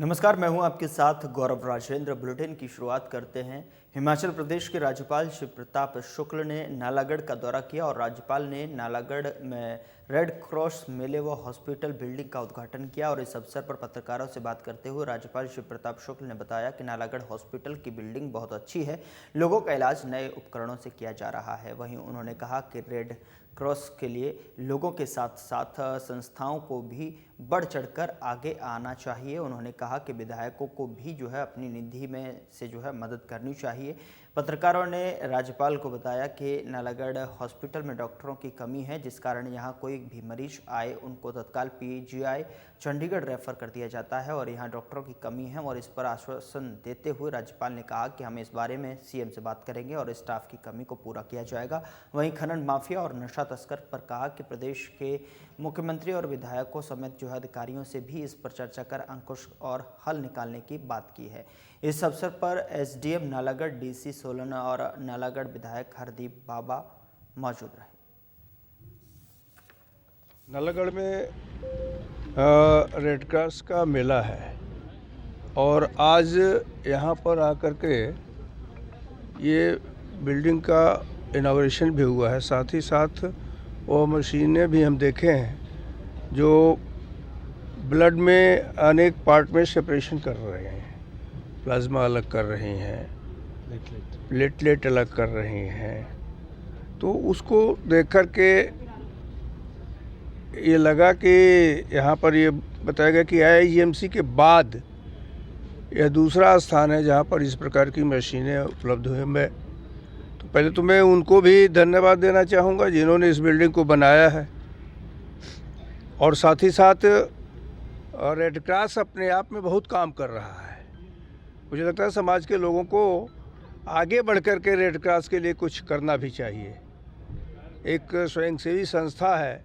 नमस्कार, मैं हूं आपके साथ गौरव राजेंद्र। बुलेटिन की शुरुआत करते हैं। हिमाचल प्रदेश के राज्यपाल शिव प्रताप शुक्ल ने नालागढ़ का दौरा किया और राज्यपाल ने नालागढ़ में रेड क्रॉस मेले व हॉस्पिटल बिल्डिंग का उद्घाटन किया। और इस अवसर पर पत्रकारों से बात करते हुए राज्यपाल शिव प्रताप शुक्ल ने बताया कि नालागढ़ हॉस्पिटल की बिल्डिंग बहुत अच्छी है, लोगों का इलाज नए उपकरणों से किया जा रहा है। वहीं उन्होंने कहा कि रेड क्रॉस के लिए लोगों के साथ साथ संस्थाओं को भी बढ़ चढ़कर आगे आना चाहिए। उन्होंने कहा कि विधायकों को भी अपनी निधि में से मदद करनी चाहिए। पत्रकारों ने राज्यपाल को बताया कि नालागढ़ हॉस्पिटल में डॉक्टरों की कमी है, जिस कारण यहां कोई भी मरीज आए उनको तत्काल पीजीआई चंडीगढ़ रेफर कर दिया जाता है और यहां डॉक्टरों की कमी है। और इस पर आश्वासन देते हुए राज्यपाल ने कहा कि हम इस बारे में सीएम से बात करेंगे और स्टाफ की कमी को पूरा किया जाएगा। वहीं खनन माफिया और नशा तस्कर पर कहा कि प्रदेश के मुख्यमंत्री और विधायकों समेत अधिकारियों से भी इस पर चर्चा कर अंकुश और हल निकालने की बात की है। इस अवसर पर एसडीएम नालागढ़, डीसी सोलन और नालागढ़ विधायक हरदीप बाबा मौजूद रहे। नालागढ़ में रेड क्रॉस का मेला है और आज यहाँ पर आकर के ये बिल्डिंग का इनॉग्रेशन भी हुआ है। साथ ही साथ वो मशीनें भी हम देखे हैं जो ब्लड में अनेक पार्ट में सेपरेशन कर रहे हैं, प्लाज्मा अलग कर रही हैं, प्लेटलेट अलग कर रही हैं। तो उसको देख कर के ये लगा कि यहाँ पर ये बताया गया कि आईजीएमसी के बाद यह दूसरा स्थान है जहाँ पर इस प्रकार की मशीनें उपलब्ध हुई। मैं तो पहले तो मैं उनको भी धन्यवाद देना चाहूँगा जिन्होंने इस बिल्डिंग को बनाया है। और साथ ही साथ रेड क्रॉस अपने आप में बहुत काम कर रहा है। मुझे लगता है समाज के लोगों को आगे बढ़ कर के रेड क्रॉस के लिए कुछ करना भी चाहिए। एक स्वयंसेवी संस्था है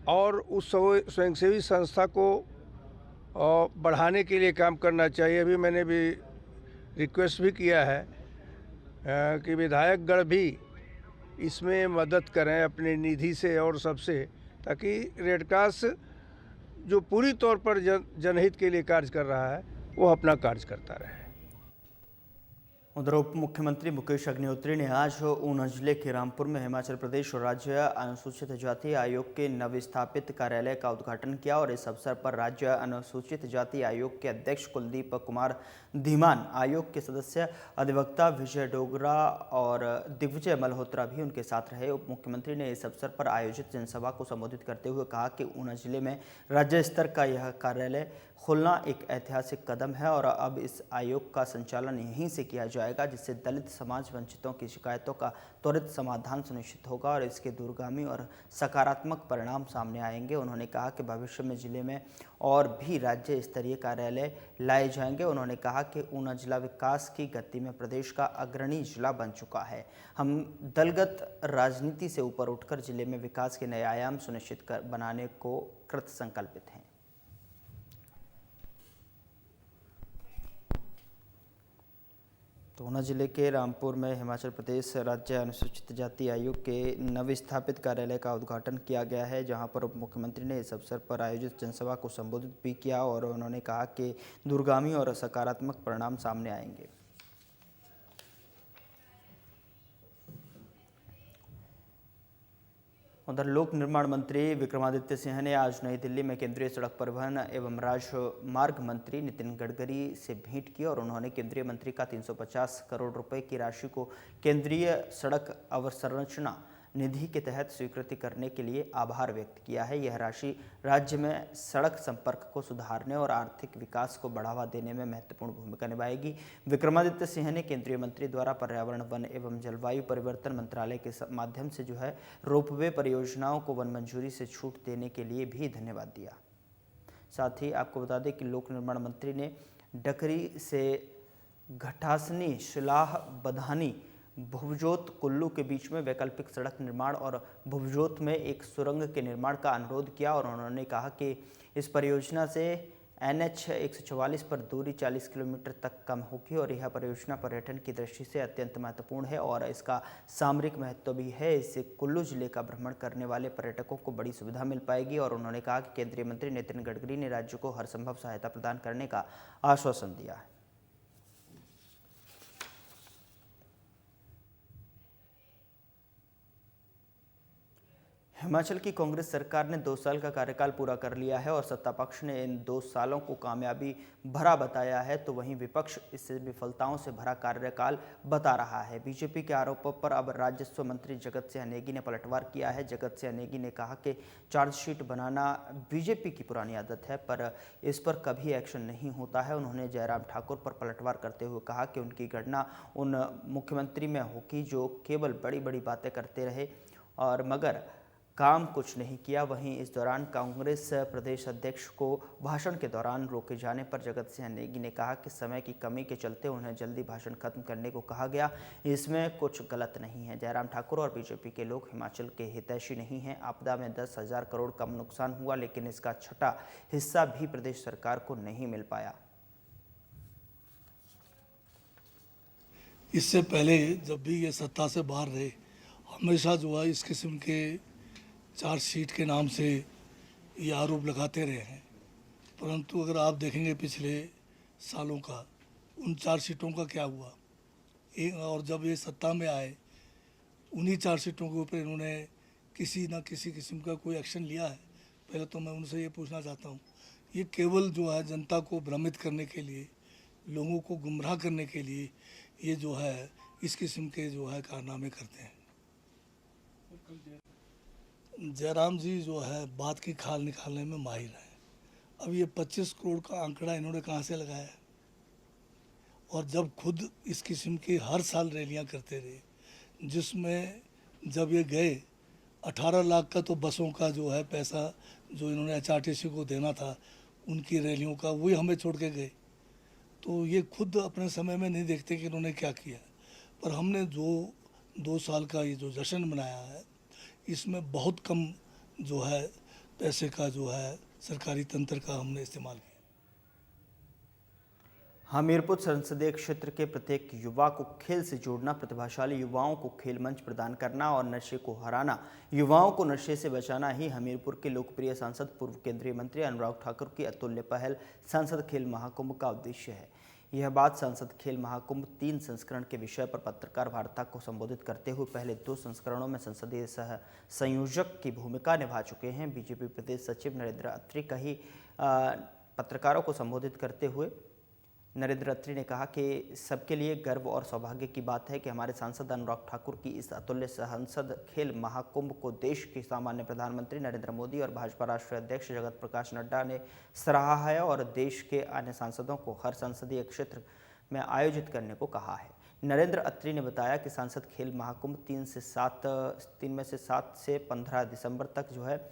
और उस स्वयंसेवी संस्था को बढ़ाने के लिए काम करना चाहिए। अभी मैंने भी रिक्वेस्ट भी किया है कि विधायकगण भी इसमें मदद करें अपनी निधि से और सबसे, ताकि रेड क्रॉस जो पूरी तौर पर जनहित के लिए कार्य कर रहा है वो अपना कार्य करता रहे। उधर उप मुख्यमंत्री मुकेश अग्निहोत्री ने आज ऊना जिले के रामपुर में हिमाचल प्रदेश राज्य अनुसूचित जाति आयोग के नवस्थापित कार्यालय का उद्घाटन किया। और इस अवसर पर राज्य अनुसूचित जाति आयोग के अध्यक्ष कुलदीप कुमार धीमान, आयोग के सदस्य अधिवक्ता विजय डोगरा और दिग्विजय मल्होत्रा भी उनके साथ रहे। उप मुख्यमंत्री ने इस अवसर पर आयोजित जनसभा को संबोधित करते हुए कहा कि ऊना जिले में राज्य स्तर का यह कार्यालय खोलना एक ऐतिहासिक कदम है और अब इस आयोग का संचालन यहीं से किया जाएगा, जिससे दलित समाज वंचितों की शिकायतों का त्वरित समाधान सुनिश्चित होगा और इसके दूरगामी और सकारात्मक परिणाम सामने आएंगे। उन्होंने कहा कि भविष्य में जिले में और भी राज्य स्तरीय कार्यालय लाए जाएंगे। उन्होंने कहा कि ऊना जिला विकास की गति में प्रदेश का अग्रणी जिला बन चुका है। हम दलगत राजनीति से ऊपर उठकर जिले में विकास के नए आयाम सुनिश्चित बनाने को कृत संकल्पित हैं। तो ऊना जिले के रामपुर में हिमाचल प्रदेश राज्य अनुसूचित जाति आयोग के नवस्थापित कार्यालय का उद्घाटन किया गया है, जहां पर उप मुख्यमंत्री ने इस अवसर पर आयोजित जनसभा को संबोधित भी किया और उन्होंने कहा कि दूरगामी और सकारात्मक परिणाम सामने आएंगे। उधर लोक निर्माण मंत्री विक्रमादित्य सिंह ने आज नई दिल्ली में केंद्रीय सड़क परिवहन एवं राजमार्ग मंत्री नितिन गडकरी से भेंट की और उन्होंने केंद्रीय मंत्री का 350 करोड़ रुपए की राशि को केंद्रीय सड़क अवसंरचना निधि के तहत स्वीकृति करने के लिए आभार व्यक्त किया है। यह राशि राज्य में सड़क संपर्क को सुधारने और आर्थिक विकास को बढ़ावा देने में महत्वपूर्ण भूमिका निभाएगी। विक्रमादित्य सिंह ने केंद्रीय मंत्री द्वारा पर्यावरण, वन एवं जलवायु परिवर्तन मंत्रालय के माध्यम से रोपवे परियोजनाओं को वन मंजूरी से छूट देने के लिए भी धन्यवाद दिया। साथ ही आपको बता दें कि लोक निर्माण मंत्री ने डकरी से घटासनी, शिलाह, बधानी, भुवजोत, कुल्लू के बीच में वैकल्पिक सड़क निर्माण और भुवजोत में एक सुरंग के निर्माण का अनुरोध किया और उन्होंने कहा कि इस परियोजना से NH 144 पर दूरी 40 किलोमीटर तक कम होगी और यह परियोजना पर्यटन की दृष्टि से अत्यंत महत्वपूर्ण है और इसका सामरिक महत्व भी है। इससे कुल्लू जिले का भ्रमण करने वाले पर्यटकों को बड़ी सुविधा मिल पाएगी और उन्होंने कहा कि केंद्रीय मंत्री नितिन गडकरी ने राज्य को हर संभव सहायता प्रदान करने का आश्वासन दिया है। हिमाचल की कांग्रेस सरकार ने 2 साल का कार्यकाल पूरा कर लिया है और सत्ता पक्ष ने इन 2 सालों को कामयाबी भरा बताया है, तो वहीं विपक्ष इसे विफलताओं से भरा कार्यकाल बता रहा है। बीजेपी के आरोपों पर अब राजस्व मंत्री जगत सिंह नेगी ने पलटवार किया है। जगत सिंह नेगी ने कहा कि चार्जशीट बनाना बीजेपी की पुरानी आदत है, पर इस पर कभी एक्शन नहीं होता है। उन्होंने जयराम ठाकुर पर पलटवार करते हुए कहा कि उनकी गणना उन मुख्यमंत्री में होगी जो केवल बड़ी बड़ी बातें करते रहे और मगर काम कुछ नहीं किया। वहीं इस दौरान कांग्रेस प्रदेश अध्यक्ष को भाषण के दौरान रोके जाने पर जगत सिंह नेगी ने कहा कि समय की कमी के चलते उन्हें जल्दी भाषण खत्म करने को कहा गया, इसमें कुछ गलत नहीं है। जयराम ठाकुर और बीजेपी के लोग हिमाचल के हितैषी नहीं हैं। आपदा में 10,000 करोड़ कम नुकसान हुआ, लेकिन इसका छठा हिस्सा भी प्रदेश सरकार को नहीं मिल पाया। इससे पहले जब भी ये सत्ता से बाहर रहे, हमेशा जो है इस किस्म के चार्जशीट के नाम से ये आरोप लगाते रहे हैं। परंतु अगर आप देखेंगे पिछले सालों का, उन चार्जशीटों का क्या हुआ, और जब ये सत्ता में आए उन्हीं चार्जशीटों के ऊपर इन्होंने किसी न किसी किस्म का कोई एक्शन लिया है। पहले तो मैं उनसे ये पूछना चाहता हूँ, ये केवल जो है जनता को भ्रमित करने के लिए, लोगों को गुमराह करने के लिए ये जो है इस किस्म के जो है कारनामे करते हैं। जयराम जी जो है बात की खाल निकालने में माहिर हैं। अब ये 25 करोड़ का आंकड़ा इन्होंने कहाँ से लगाया? और जब खुद इस किस्म की हर साल रैलियां करते रहे, जिसमें जब ये गए 18 लाख का तो बसों का जो है पैसा जो इन्होंने HRTC को देना था उनकी रैलियों का, वही हमें छोड़ के गए। तो ये खुद अपने समय में नहीं देखते कि इन्होंने क्या किया। पर हमने जो 2 साल का ये जो जश्न मनाया है, इसमें बहुत कम जो है पैसे का जो है सरकारी तंत्र का हमने इस्तेमाल किया। हमीरपुर संसदीय क्षेत्र के प्रत्येक युवा को खेल से जोड़ना, प्रतिभाशाली युवाओं को खेल मंच प्रदान करना और नशे को हराना, युवाओं को नशे से बचाना ही हमीरपुर के लोकप्रिय सांसद पूर्व केंद्रीय मंत्री अनुराग ठाकुर की अतुल्य पहल सांसद खेल महाकुंभ का उद्देश्य है। यह बात सांसद खेल महाकुंभ 3 संस्करण के विषय पर पत्रकार वार्ता को संबोधित करते हुए पहले 2 संस्करणों में संसदीय सह संयोजक की भूमिका निभा चुके हैं बीजेपी प्रदेश सचिव नरेंद्र अत्री का ही पत्रकारों को संबोधित करते हुए नरेंद्र अत्री ने कहा कि सबके लिए गर्व और सौभाग्य की बात है कि हमारे सांसद अनुराग ठाकुर की इस अतुल्य संसद खेल महाकुंभ को देश के सामान्य प्रधानमंत्री नरेंद्र मोदी और भाजपा राष्ट्रीय अध्यक्ष जगत प्रकाश नड्डा ने सराहा है और देश के अन्य सांसदों को हर संसदीय क्षेत्र में आयोजित करने को कहा है। नरेंद्र अत्री ने बताया कि सांसद खेल महाकुंभ 3 में से 7 से 15 दिसंबर तक जो है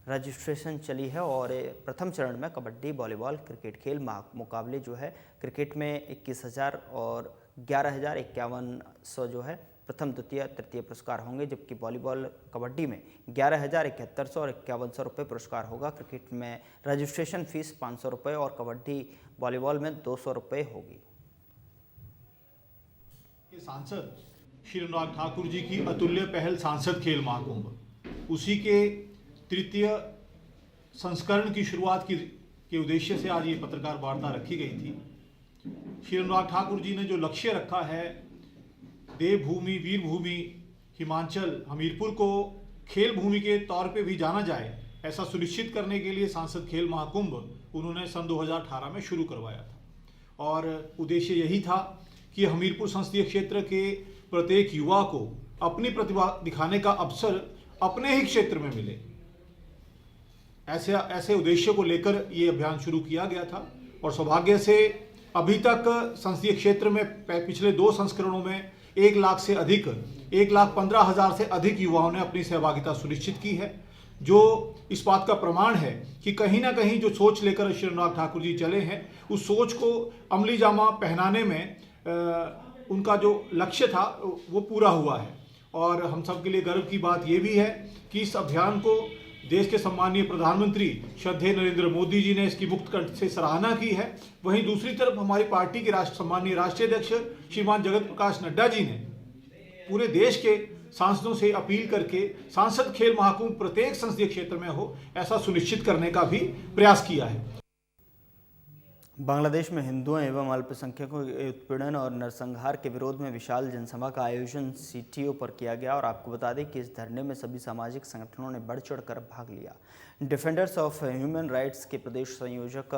रजिस्ट्रेशन चली है और प्रथम चरण में कबड्डी, वॉलीबॉल, क्रिकेट खेल मुकाबले जो है क्रिकेट में 21,000 और 11,5100 जो है प्रथम, द्वितीय, तृतीय पुरस्कार होंगे, जबकि वॉलीबॉल, कबड्डी में 11,000, 7100 और 5100 रुपये पुरस्कार होगा। क्रिकेट में रजिस्ट्रेशन फीस 500 रुपये और कबड्डी, वॉलीबॉल में 200 रुपये होगी। सांसद श्री अनुराग ठाकुर जी की अतुल्य पहल सांसद खेल महाकुंभ, उसी के तृतीय संस्करण की शुरुआत के उद्देश्य से आज ये पत्रकार वार्ता रखी गई थी। श्री अनुराग ठाकुर जी ने जो लक्ष्य रखा है, देवभूमि, वीरभूमि हिमाचल, हमीरपुर को खेल भूमि के तौर पे भी जाना जाए, ऐसा सुनिश्चित करने के लिए सांसद खेल महाकुंभ उन्होंने सन 2018 में शुरू करवाया था और उद्देश्य यही था कि हमीरपुर संसदीय क्षेत्र के प्रत्येक युवा को अपनी प्रतिभा दिखाने का अवसर अपने ही क्षेत्र में मिले। ऐसे उद्देश्य को लेकर ये अभियान शुरू किया गया था और सौभाग्य से अभी तक संसदीय क्षेत्र में पिछले 2 संस्करणों में 1 लाख से अधिक, 1,15,000 से अधिक युवाओं ने अपनी सहभागिता सुनिश्चित की है, जो इस बात का प्रमाण है कि कहीं ना कहीं जो सोच लेकर श्री अनुराग ठाकुर जी चले हैं, उस सोच को अमली जामा पहनाने में उनका जो लक्ष्य था वो पूरा हुआ है। और हम सब के लिए गर्व की बात ये भी है कि इस अभियान को देश के सम्मानीय प्रधानमंत्री श्रद्धेय नरेंद्र मोदी जी ने इसकी मुक्त कंठ से सराहना की है। वहीं दूसरी तरफ हमारी पार्टी के सम्मानीय राष्ट्रीय अध्यक्ष श्रीमान जगत प्रकाश नड्डा जी ने पूरे देश के सांसदों से अपील करके सांसद खेल महाकुंभ प्रत्येक संसदीय क्षेत्र में हो, ऐसा सुनिश्चित करने का भी प्रयास किया है। बांग्लादेश में हिंदुओं एवं अल्पसंख्यकों के उत्पीड़न और नरसंहार के विरोध में विशाल जनसभा का आयोजन सीटीओ पर किया गया और आपको बता दें कि इस धरने में सभी सामाजिक संगठनों ने बढ़ चढ़कर भाग लिया। डिफेंडर्स ऑफ ह्यूमन राइट्स के प्रदेश संयोजक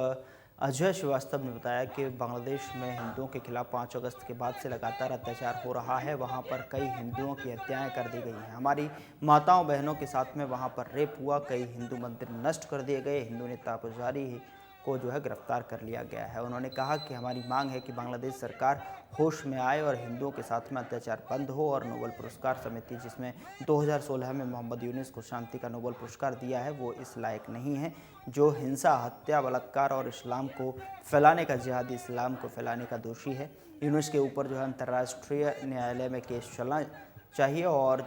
अजय श्रीवास्तव ने बताया कि बांग्लादेश में हिंदुओं के खिलाफ 5 अगस्त के बाद से लगातार अत्याचार हो रहा है। वहां पर कई हिंदुओं की हत्याएं कर दी गई हैं। हमारी माताओं बहनों के साथ में वहां पर रेप हुआ, कई हिंदू मंदिर नष्ट कर दिए गए, हिंदू नेता पुजारी को गिरफ्तार कर लिया गया है। उन्होंने कहा कि हमारी मांग है कि बांग्लादेश सरकार होश में आए और हिंदुओं के साथ में अत्याचार बंद हो। और नोबेल पुरस्कार समिति जिसमें 2016 में मोहम्मद यूनुस को शांति का नोबेल पुरस्कार दिया है, वो इस लायक नहीं है जो हिंसा, हत्या, बलात्कार और इस्लाम को फैलाने का, जिहादी इस्लाम को फैलाने का दोषी है। यूनुस के ऊपर अंतर्राष्ट्रीय न्यायालय में केस चलना चाहिए और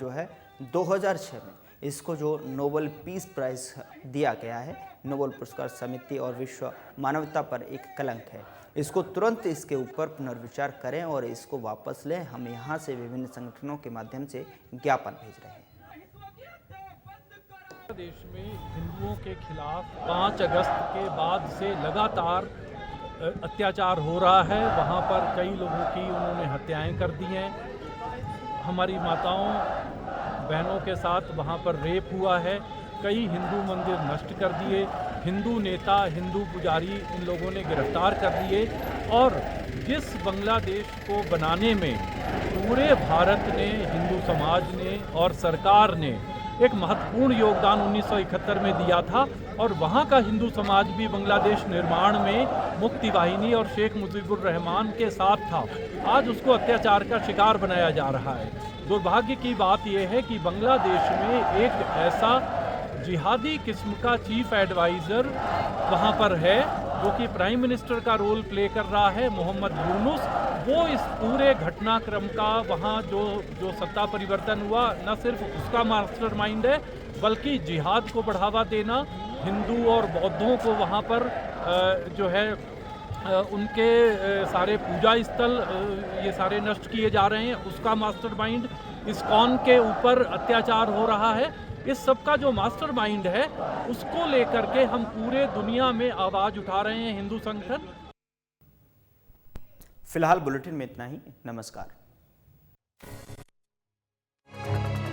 2006 में इसको नोबेल पीस प्राइज़ दिया गया है। नोबेल पुरस्कार समिति और विश्व मानवता पर एक कलंक है। इसको तुरंत इसके ऊपर पुनर्विचार करें और इसको वापस लें। हम यहाँ से विभिन्न संगठनों के माध्यम से ज्ञापन भेज रहे हैं। देश में हिंदुओं के खिलाफ 5 अगस्त के बाद से लगातार अत्याचार हो रहा है। वहाँ पर कई लोगों की उन्होंने हत्याएं कर दी हैं। हमारी माताओं बहनों के साथ वहाँ पर रेप हुआ है। कई हिंदू मंदिर नष्ट कर दिए, हिंदू नेता, हिंदू पुजारी इन लोगों ने गिरफ्तार कर दिए। और जिस बांग्लादेश को बनाने में पूरे भारत ने, हिंदू समाज ने और सरकार ने एक महत्वपूर्ण योगदान 1971 में दिया था और वहाँ का हिंदू समाज भी बांग्लादेश निर्माण में मुक्ति वाहिनी और शेख मुजीबुर रहमान के साथ था। आज उसको अत्याचार का शिकार बनाया जा रहा है। दुर्भाग्य की बात यह है कि बांग्लादेश में एक ऐसा जिहादी किस्म का चीफ एडवाइज़र वहाँ पर है जो कि प्राइम मिनिस्टर का रोल प्ले कर रहा है, मोहम्मद यूनुस। वो इस पूरे घटनाक्रम का वहाँ जो सत्ता परिवर्तन हुआ, न सिर्फ उसका मास्टरमाइंड है बल्कि जिहाद को बढ़ावा देना, हिंदू और बौद्धों को वहाँ पर उनके सारे पूजा स्थल ये सारे नष्ट किए जा रहे हैं, उसका मास्टरमाइंड। इस्कॉन के ऊपर अत्याचार हो रहा है। इस सब का जो मास्टरमाइंड है उसको लेकर के हम पूरे दुनिया में आवाज़ उठा रहे हैं हिंदू संगठन। फिलहाल बुलेटिन में इतना ही। नमस्कार।